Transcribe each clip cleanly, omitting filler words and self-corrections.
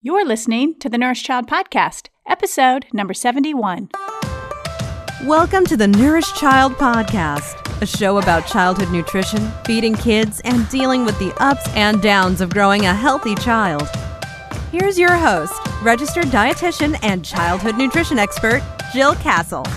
You're listening to the Nourish Child Podcast, episode number 71. Welcome to the Nourish Child Podcast, a show about childhood nutrition, feeding kids, and dealing with the ups and downs of growing a healthy child. Here's your host, registered dietitian and childhood nutrition expert, Jill Castle.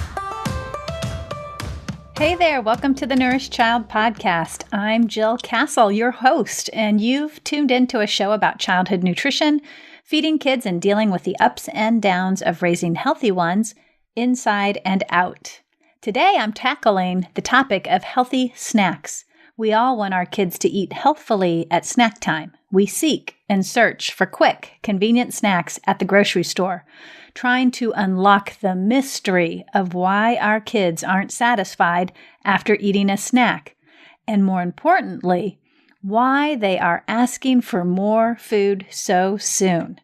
Hey there, welcome to the Nourish Child Podcast. I'm Jill Castle, your host, and you've tuned into a show about childhood nutrition, feeding kids, and dealing with the ups and downs of raising healthy ones inside and out. Today, I'm tackling the topic of healthy snacks. We all want our kids to eat healthfully at snack time. We seek and search for quick, convenient snacks at the grocery store, trying to unlock the mystery of why our kids aren't satisfied after eating a snack, and more importantly, why they are asking for more food so soon.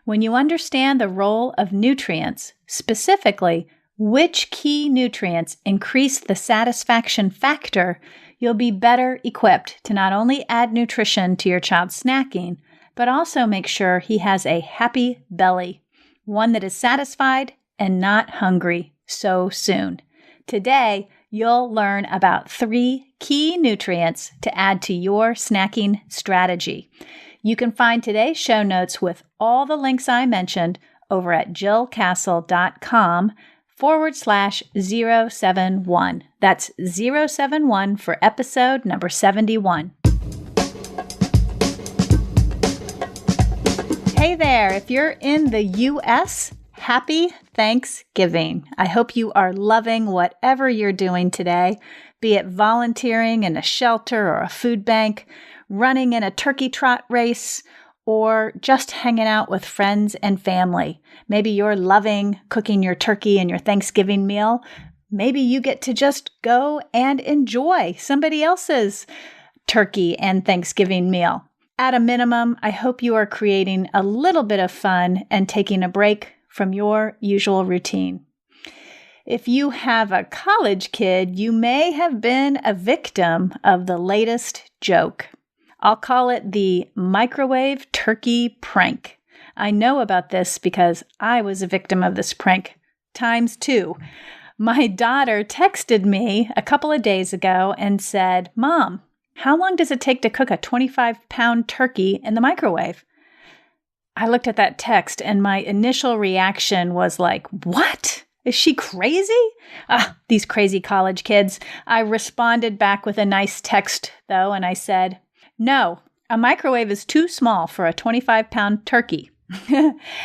When you understand the role of nutrients, specifically which key nutrients increase the satisfaction factor, you'll be better equipped to not only add nutrition to your child's snacking, but also make sure he has a happy belly, one that is satisfied and not hungry so soon. Today, you'll learn about 3 key nutrients to add to your snacking strategy. You can find today's show notes with all the links I mentioned over at jillcastle.com/071. That's 071 for episode number 71. Hey there, if you're in the U.S., happy Thanksgiving. I hope you are loving whatever you're doing today, be it volunteering in a shelter or a food bank, running in a turkey trot race, or just hanging out with friends and family. Maybe you're loving cooking your turkey and your Thanksgiving meal. Maybe you get to just go and enjoy somebody else's turkey and Thanksgiving meal. At a minimum, I hope you are creating a little bit of fun and taking a break from your usual routine. If you have a college kid, you may have been a victim of the latest joke. I'll call it the microwave turkey prank. I know about this because I was a victim of this prank times 2. My daughter texted me a couple of days ago and said, "Mom, how long does it take to cook a 25-pound turkey in the microwave?" I looked at that text and my initial reaction was like, "What? Is she crazy?" These crazy college kids. I responded back with a nice text, though, and I said, "No, a microwave is too small for a 25-pound turkey."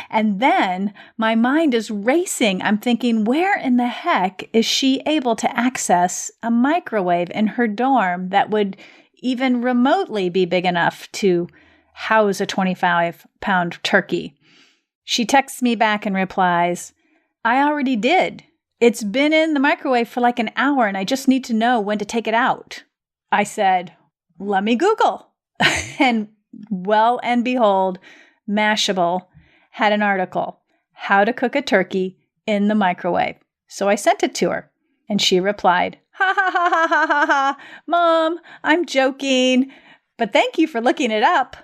And then my mind is racing. I'm thinking, where in the heck is she able to access a microwave in her dorm that would even remotely be big enough to house a 25-pound turkey? She texts me back and replies, "I already did. It's been in the microwave for like an hour and I just need to know when to take it out." I said, "Let me Google." And well and behold, Mashable had an article, "How to Cook a Turkey in the Microwave." So I sent it to her and she replied, "Ha ha ha ha ha ha ha, Mom, I'm joking, but thank you for looking it up."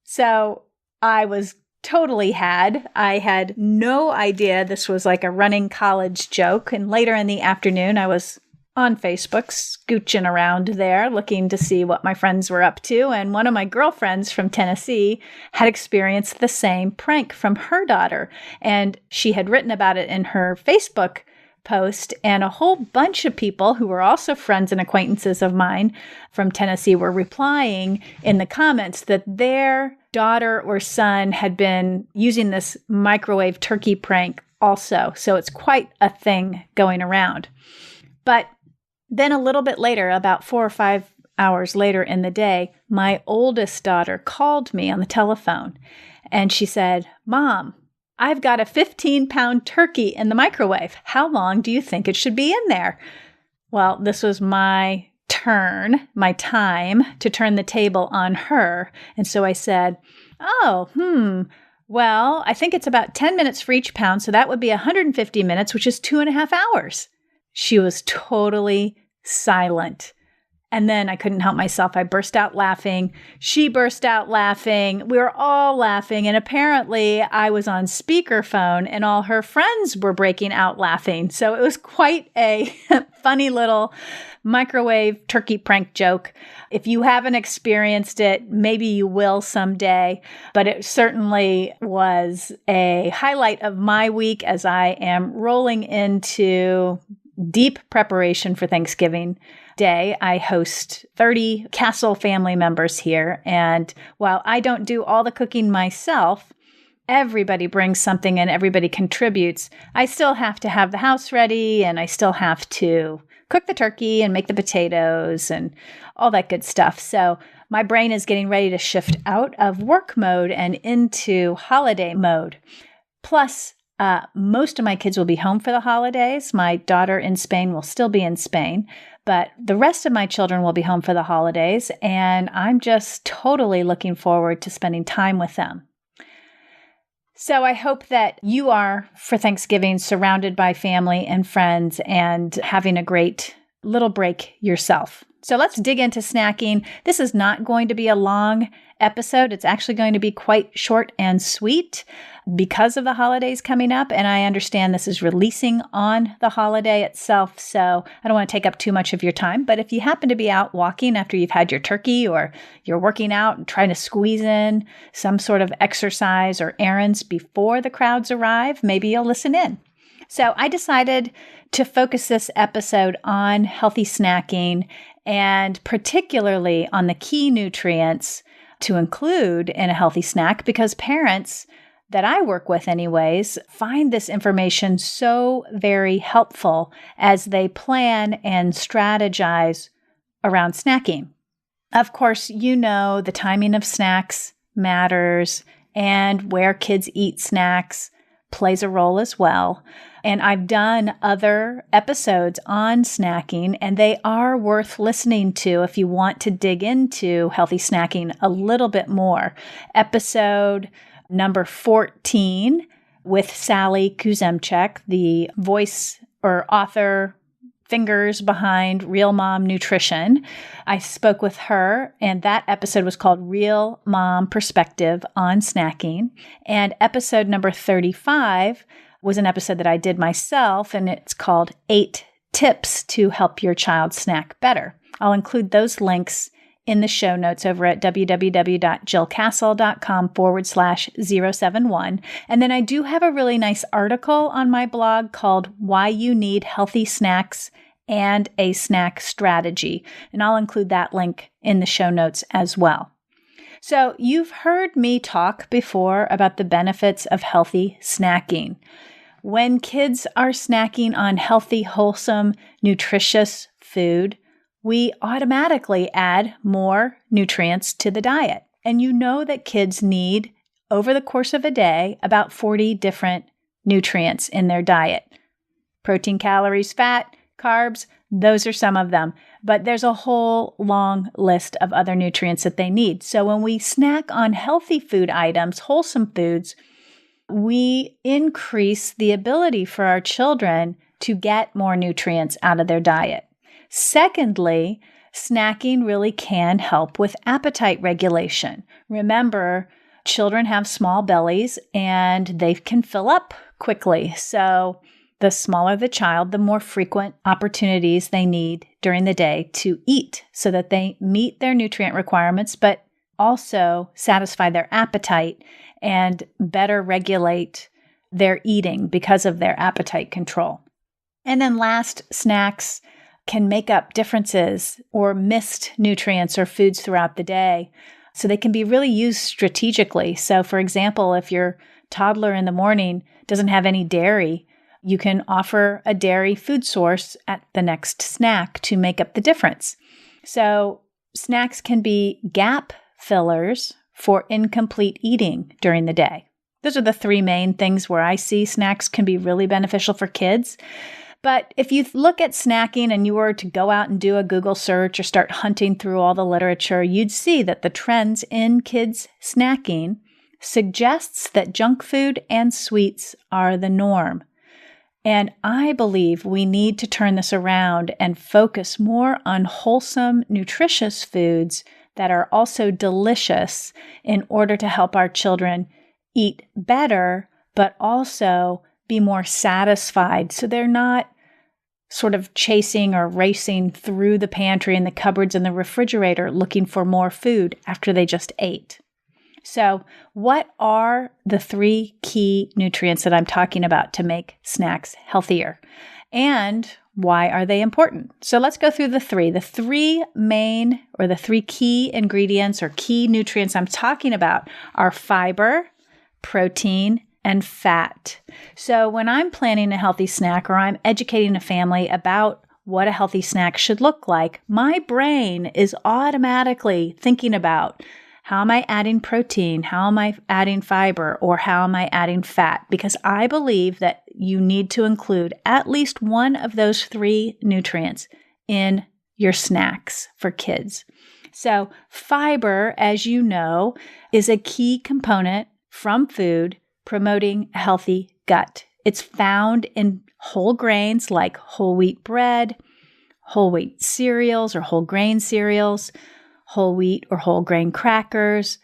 So I was totally I had no idea this was like a running college joke. And later in the afternoon, I was on Facebook, scooching around there, looking to see what my friends were up to. And one of my girlfriends from Tennessee had experienced the same prank from her daughter. And she had written about it in her Facebook post. And a whole bunch of people who were also friends and acquaintances of mine from Tennessee were replying in the comments that their daughter or son had been using this microwave turkey prank also. So it's quite a thing going around. But then a little bit later, about 4 or 5 hours later in the day, my oldest daughter called me on the telephone and she said, "Mom, I've got a 15-pound turkey in the microwave. How long do you think it should be in there?" Well, this was my time to turn the table on her. And so I said, well, I think it's about 10 minutes for each pound. So that would be 150 minutes, which is 2.5 hours. She was totally silent. And then I couldn't help myself. I burst out laughing. She burst out laughing. We were all laughing. And apparently I was on speakerphone and all her friends were breaking out laughing. So it was quite a funny little microwave turkey prank joke. If you haven't experienced it, maybe you will someday. But it certainly was a highlight of my week as I am rolling into deep preparation for Thanksgiving Day. I host 30 Castle family members here. And while I don't do all the cooking myself, everybody brings something and everybody contributes. I still have to have the house ready and I still have to cook the turkey and make the potatoes and all that good stuff. So my brain is getting ready to shift out of work mode and into holiday mode. Plus, most of my kids will be home for the holidays. My daughter in Spain will still be in Spain, but the rest of my children will be home for the holidays, and I'm just totally looking forward to spending time with them. So I hope that you are, for Thanksgiving, surrounded by family and friends and having a great little break yourself. So let's dig into snacking. This is not going to be a long episode. It's actually going to be quite short and sweet because of the holidays coming up. And I understand this is releasing on the holiday itself. So I don't want to take up too much of your time. But if you happen to be out walking after you've had your turkey, or you're working out and trying to squeeze in some sort of exercise or errands before the crowds arrive, maybe you'll listen in. So I decided to focus this episode on healthy snacking and particularly on the key nutrients to include in a healthy snack, because parents that I work with anyways find this information so very helpful as they plan and strategize around snacking. Of course, you know the timing of snacks matters, and where kids eat snacks plays a role as well. And I've done other episodes on snacking, and they are worth listening to if you want to dig into healthy snacking a little bit more. Episode number 14 with Sally Kuzemchek, the voice or author fingers behind Real Mom Nutrition. I spoke with her, and that episode was called Real Mom Perspective on Snacking. And episode number 35 was an episode that I did myself, and it's called 8 Tips to Help Your Child Snack Better. I'll include those links in the show notes over at www.jillcastle.com/071. And then I do have a really nice article on my blog called Why You Need Healthy Snacks and a Snack Strategy. And I'll include that link in the show notes as well. So you've heard me talk before about the benefits of healthy snacking. When kids are snacking on healthy, wholesome, nutritious food, we automatically add more nutrients to the diet. And you know that kids need, over the course of a day, about 40 different nutrients in their diet. Protein, calories, fat, carbs, those are some of them. But there's a whole long list of other nutrients that they need. So when we snack on healthy food items, wholesome foods, we increase the ability for our children to get more nutrients out of their diet. Secondly, snacking really can help with appetite regulation. Remember, children have small bellies and they can fill up quickly. So the smaller the child, the more frequent opportunities they need during the day to eat so that they meet their nutrient requirements, but also satisfy their appetite and better regulate their eating because of their appetite control. And then last, snacks can make up differences or missed nutrients or foods throughout the day. So they can be really used strategically. So for example, if your toddler in the morning doesn't have any dairy, you can offer a dairy food source at the next snack to make up the difference. So snacks can be gap fillers for incomplete eating during the day. Those are the three main things where I see snacks can be really beneficial for kids. But if you look at snacking and you were to go out and do a Google search or start hunting through all the literature, you'd see that the trends in kids snacking suggests that junk food and sweets are the norm. And I believe we need to turn this around and focus more on wholesome, nutritious foods that are also delicious in order to help our children eat better, but also be more satisfied. So they're not sort of chasing or racing through the pantry and the cupboards and the refrigerator looking for more food after they just ate. So what are the 3 key nutrients that I'm talking about to make snacks healthier? And why are they important? So let's go through the 3. The 3 main or the 3 key ingredients or key nutrients I'm talking about are fiber, protein, and fat. So when I'm planning a healthy snack or I'm educating a family about what a healthy snack should look like, my brain is automatically thinking about how am I adding protein? How am I adding fiber? Or how am I adding fat? Because I believe that you need to include at least one of those 3 nutrients in your snacks for kids. So fiber, as you know, is a key component from food promoting a healthy gut. It's found in whole grains like whole wheat bread, whole wheat cereals or whole grain cereals, whole wheat or whole grain crackers,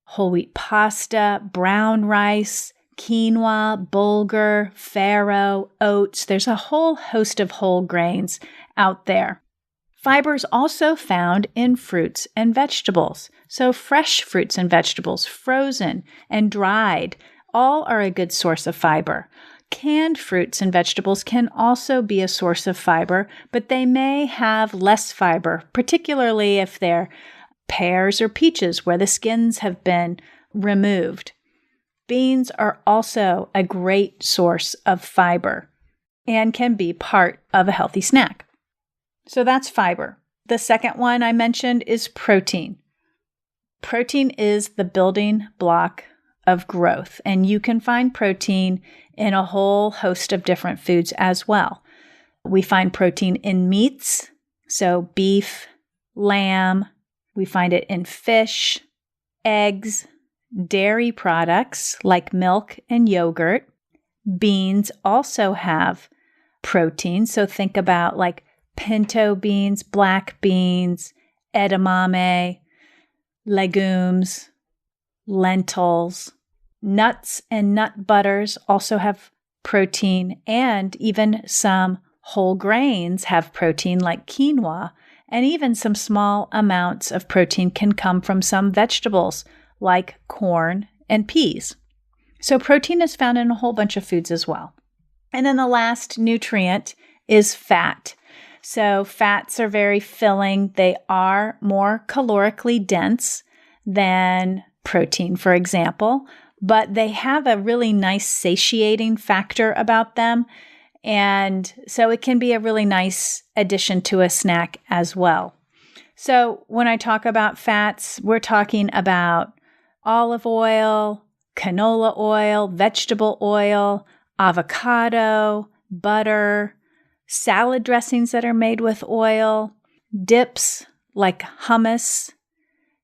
whole wheat pasta, brown rice, quinoa, bulgur, farro, oats. There's a whole host of whole grains out there. Fiber is also found in fruits and vegetables. So fresh fruits and vegetables, frozen and dried, all are a good source of fiber. Canned fruits and vegetables can also be a source of fiber, but they may have less fiber, particularly if they're pears or peaches where the skins have been removed. Beans are also a great source of fiber and can be part of a healthy snack. So that's fiber. The second one I mentioned is protein. Protein is the building block of growth, and you can find protein in a whole host of different foods as well. We find protein in meats, so beef, lamb. We find it in fish, eggs, dairy products like milk and yogurt. Beans also have protein, so think about like pinto beans, black beans, edamame, legumes, lentils. Nuts and nut butters also have protein, and even some whole grains have protein like quinoa, and even some small amounts of protein can come from some vegetables like corn and peas. So protein is found in a whole bunch of foods as well. And then the last nutrient is fat. So fats are very filling. They are more calorically dense than protein, for example, but they have a really nice satiating factor about them. And so it can be a really nice addition to a snack as well. So when I talk about fats, we're talking about olive oil, canola oil, vegetable oil, avocado, butter, salad dressings that are made with oil, dips like hummus,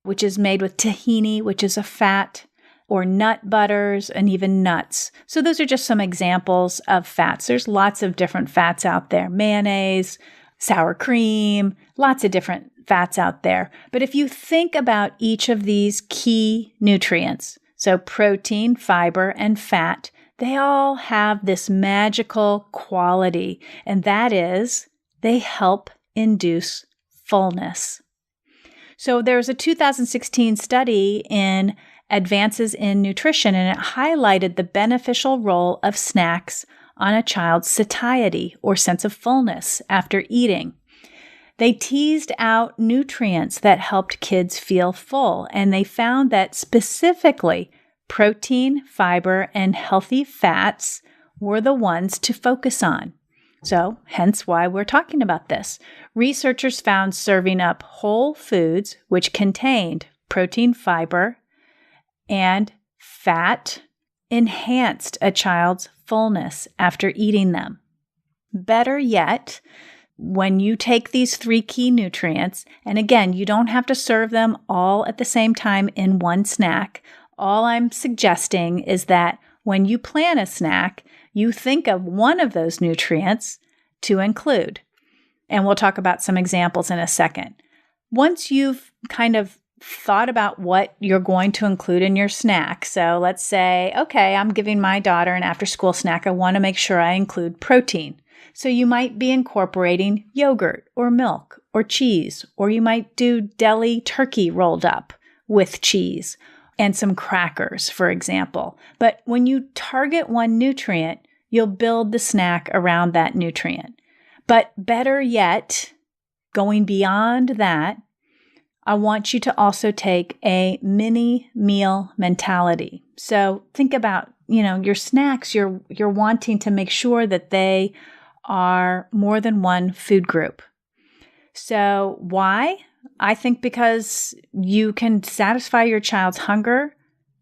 which is made with tahini, which is a fat, or nut butters, and even nuts. So those are just some examples of fats. There's lots of different fats out there. Mayonnaise, sour cream, lots of different fats out there. But if you think about each of these key nutrients, so protein, fiber, and fat, they all have this magical quality, and that is they help induce fullness. So there's a 2016 study in Advances in Nutrition, and it highlighted the beneficial role of snacks on a child's satiety or sense of fullness after eating. They teased out nutrients that helped kids feel full, and they found that specifically protein, fiber, and healthy fats were the ones to focus on. So, hence why we're talking about this. Researchers found serving up whole foods, which contained protein, fiber, and fat, enhanced a child's fullness after eating them. Better yet, when you take these 3 key nutrients, and again, you don't have to serve them all at the same time in one snack. All I'm suggesting is that when you plan a snack, you think of one of those nutrients to include. And we'll talk about some examples in a second. Once you've kind of thought about what you're going to include in your snack, so let's say, okay, I'm giving my daughter an after-school snack. I want to make sure I include protein. So you might be incorporating yogurt or milk or cheese, or you might do deli turkey rolled up with cheese and some crackers, for example. But when you target one nutrient, you'll build the snack around that nutrient. But better yet, going beyond that, I want you to also take a mini meal mentality. So think about, your snacks, you're wanting to make sure that they are more than one food group. So why? I think because you can satisfy your child's hunger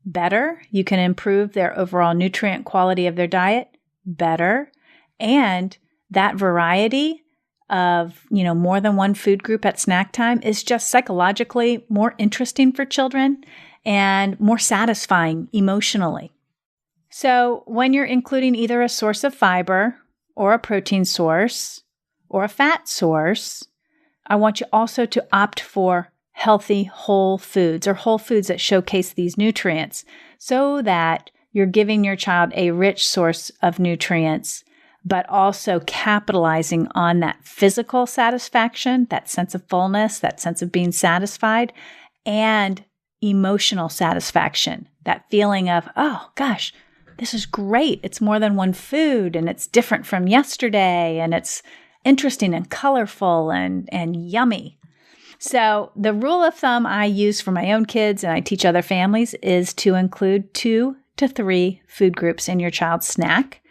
better, you can improve their overall nutrient quality of their diet better, and that variety of, more than one food group at snack time is just psychologically more interesting for children and more satisfying emotionally. So when you're including either a source of fiber or a protein source or a fat source, I want you also to opt for healthy whole foods or whole foods that showcase these nutrients so that you're giving your child a rich source of nutrients, but also capitalizing on that physical satisfaction, that sense of fullness, that sense of being satisfied, and emotional satisfaction, that feeling of, oh gosh, this is great. It's more than one food and it's different from yesterday and it's interesting and colorful and yummy. So the rule of thumb I use for my own kids and I teach other families is to include 2 to 3 food groups in your child's snack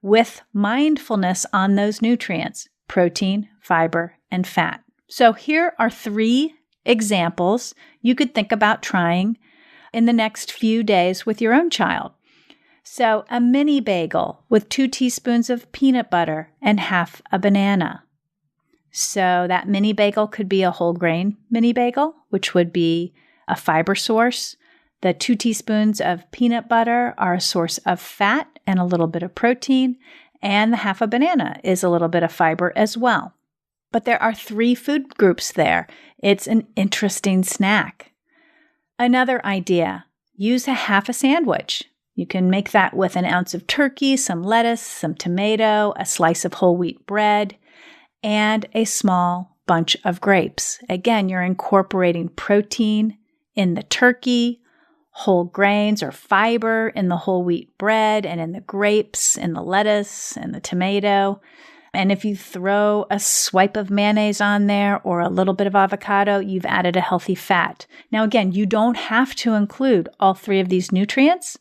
with mindfulness on those nutrients, protein, fiber, and fat. So here are 3 examples you could think about trying in the next few days with your own child. So a mini bagel with 2 teaspoons of peanut butter and half a banana. So that mini bagel could be a whole grain mini bagel, which would be a fiber source. The 2 teaspoons of peanut butter are a source of fat and a little bit of protein, and the half a banana is a little bit of fiber as well. But there are 3 food groups there. It's an interesting snack. Another idea, use a half a sandwich. You can make that with an ounce of turkey, some lettuce, some tomato, a slice of whole wheat bread, and a small bunch of grapes. Again, you're incorporating protein in the turkey, whole grains or fiber in the whole wheat bread, and in the grapes, and the lettuce, and the tomato. And if you throw a swipe of mayonnaise on there or a little bit of avocado, you've added a healthy fat. Now, again, you don't have to include all 3 of these nutrients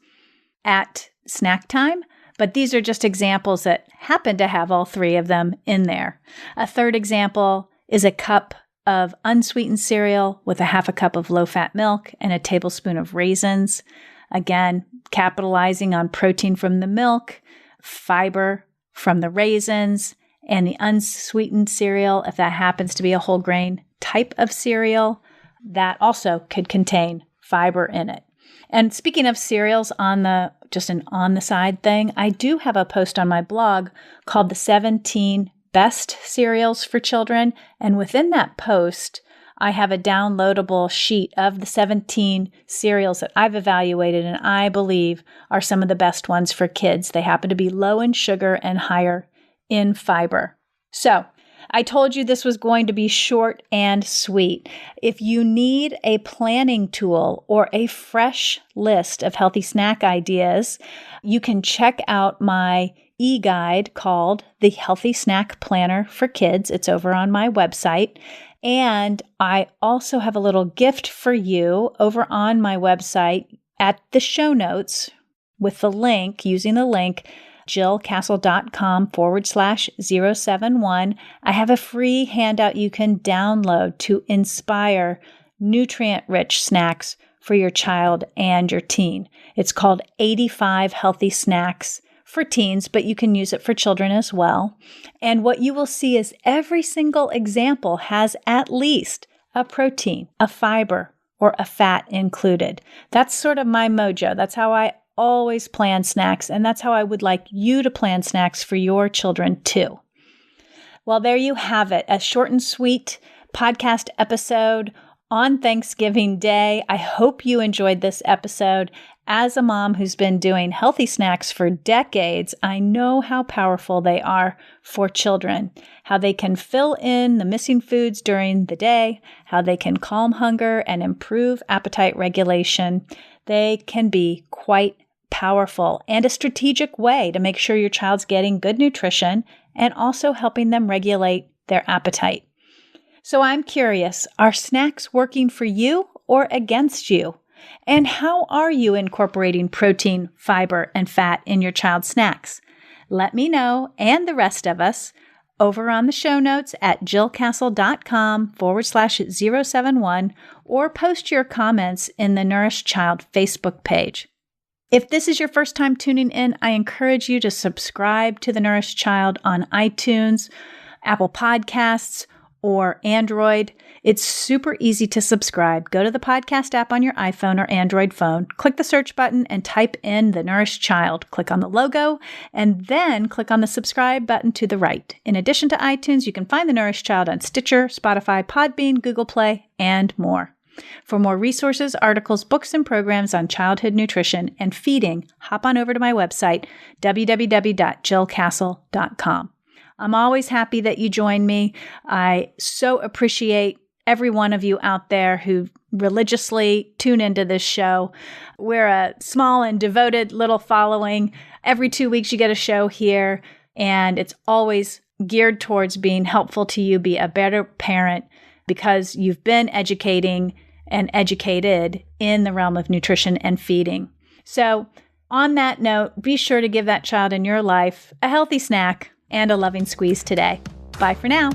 at snack time, but these are just examples that happen to have all 3 of them in there. A third example is a cup of unsweetened cereal with a half a cup of low-fat milk and a tablespoon of raisins. Again, capitalizing on protein from the milk, fiber from the raisins, and the unsweetened cereal, if that happens to be a whole grain type of cereal, that also could contain fiber in it. And speaking of cereals, just an on the side thing, I do have a post on my blog called the 17 Best Cereals for Children. And within that post, I have a downloadable sheet of the 17 cereals that I've evaluated and I believe are some of the best ones for kids. They happen to be low in sugar and higher in fiber. So I told you this was going to be short and sweet. If you need a planning tool or a fresh list of healthy snack ideas, you can check out my e-guide called The Healthy Snack Planner for Kids. It's over on my website. And I also have a little gift for you over on my website at the show notes with the link, using the link, jillcastle.com/071. I have a free handout you can download to inspire nutrient-rich snacks for your child and your teen. It's called 85 Healthy Snacks for Teens, but you can use it for children as well. And what you will see is every single example has at least a protein, a fiber, or a fat included. That's sort of my mojo. That's how I always plan snacks, and that's how I would like you to plan snacks for your children too. Well, there you have it, a short and sweet podcast episode on Thanksgiving Day. I hope you enjoyed this episode. As a mom who's been doing healthy snacks for decades, I know how powerful they are for children, how they can fill in the missing foods during the day, how they can calm hunger and improve appetite regulation. They can be quite powerful and a strategic way to make sure your child's getting good nutrition and also helping them regulate their appetite. So I'm curious, are snacks working for you or against you? And how are you incorporating protein, fiber, and fat in your child's snacks? Let me know and the rest of us over on the show notes at jillcastle.com/071 or post your comments in the Nourished Child Facebook page. If this is your first time tuning in, I encourage you to subscribe to the Nourished Child on iTunes, Apple Podcasts, or Android. It's super easy to subscribe. Go to the podcast app on your iPhone or Android phone, click the search button and type in The Nourished Child. Click on the logo and then click on the subscribe button to the right. In addition to iTunes, you can find The Nourished Child on Stitcher, Spotify, Podbean, Google Play, and more. For more resources, articles, books, and programs on childhood nutrition and feeding, hop on over to my website, www.jillcastle.com. I'm always happy that you join me. I so appreciate every one of you out there who religiously tune into this show. We're a small and devoted little following. Every 2 weeks you get a show here, and it's always geared towards being helpful to you be a better parent because you've been educating and educated in the realm of nutrition and feeding. So on that note, be sure to give that child in your life a healthy snack and a loving squeeze today. Bye for now.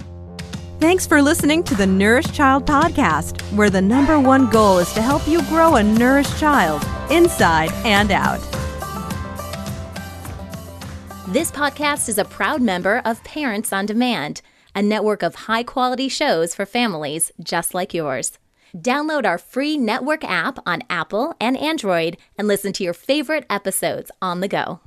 Thanks for listening to the Nourished Child Podcast, where the number one goal is to help you grow a nourished child inside and out. This podcast is a proud member of Parents on Demand, a network of high-quality shows for families just like yours. Download our free network app on Apple and Android and listen to your favorite episodes on the go.